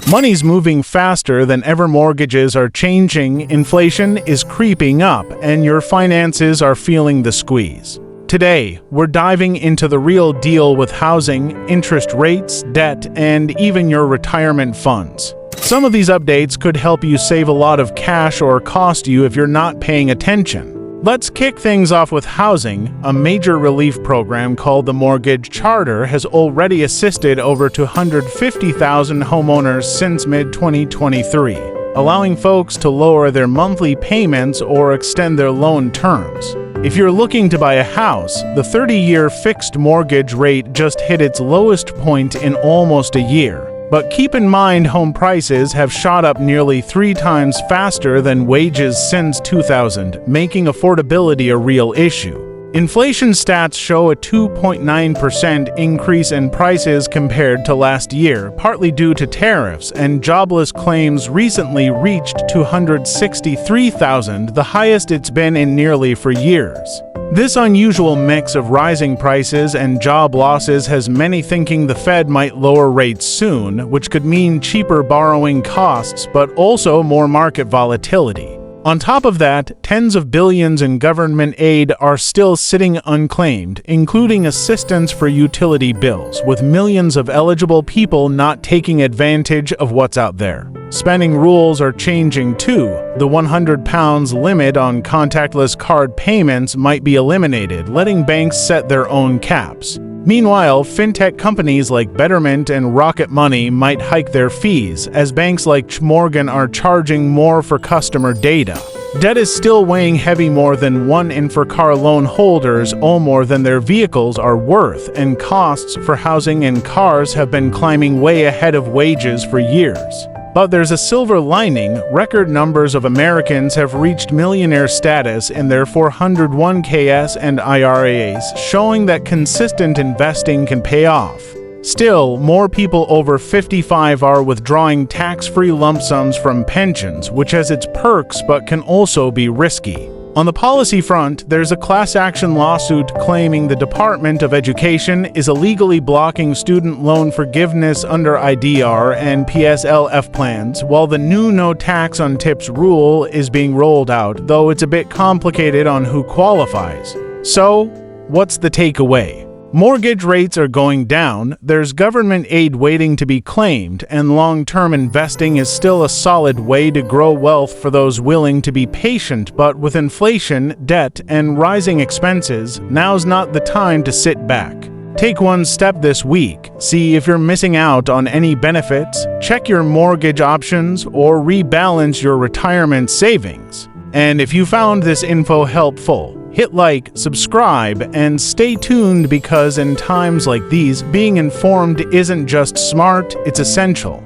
Money's moving faster than ever, mortgages are changing, inflation is creeping up, and your finances are feeling the squeeze. Today, we're diving into the real deal with housing, interest rates, debt, and even your retirement funds. Some of these updates could help you save a lot of cash or cost you if you're not paying attention. Let's kick things off with housing. A major relief program called the Mortgage Charter has already assisted over 250,000 homeowners since mid-2023, allowing folks to lower their monthly payments or extend their loan terms. If you're looking to buy a house, the 30-year fixed mortgage rate just hit its lowest point in almost a year. But keep in mind, home prices have shot up nearly 3 times faster than wages since 2000, making affordability a real issue. Inflation stats show a 2.9% increase in prices compared to last year, partly due to tariffs, and jobless claims recently reached 263,000, the highest it's been in nearly 4 years. This unusual mix of rising prices and job losses has many thinking the Fed might lower rates soon, which could mean cheaper borrowing costs but also more market volatility. On top of that, tens of billions in government aid are still sitting unclaimed, including assistance for utility bills, with millions of eligible people not taking advantage of what's out there. Spending rules are changing too. The £100 limit on contactless card payments might be eliminated, letting banks set their own caps. Meanwhile, fintech companies like Betterment and Rocket Money might hike their fees, as banks like Morgan are charging more for customer data. Debt is still weighing heavy. More than 1 in 4 car loan holders owe more than their vehicles are worth, and costs for housing and cars have been climbing way ahead of wages for years. But there's a silver lining. Record numbers of Americans have reached millionaire status in their 401ks and IRAs, showing that consistent investing can pay off. Still, more people over 55 are withdrawing tax-free lump sums from pensions, which has its perks but can also be risky. On the policy front, there's a class action lawsuit claiming the Department of Education is illegally blocking student loan forgiveness under IDR and PSLF plans, while the new no tax on tips rule is being rolled out, though it's a bit complicated on who qualifies. So, what's the takeaway? Mortgage rates are going down, there's government aid waiting to be claimed, and long-term investing is still a solid way to grow wealth for those willing to be patient. But with inflation, debt, and rising expenses, now's not the time to sit back. Take one step this week. See if you're missing out on any benefits, check your mortgage options, or rebalance your retirement savings. And if you found this info helpful, hit like, subscribe, and stay tuned, because in times like these, being informed isn't just smart, it's essential.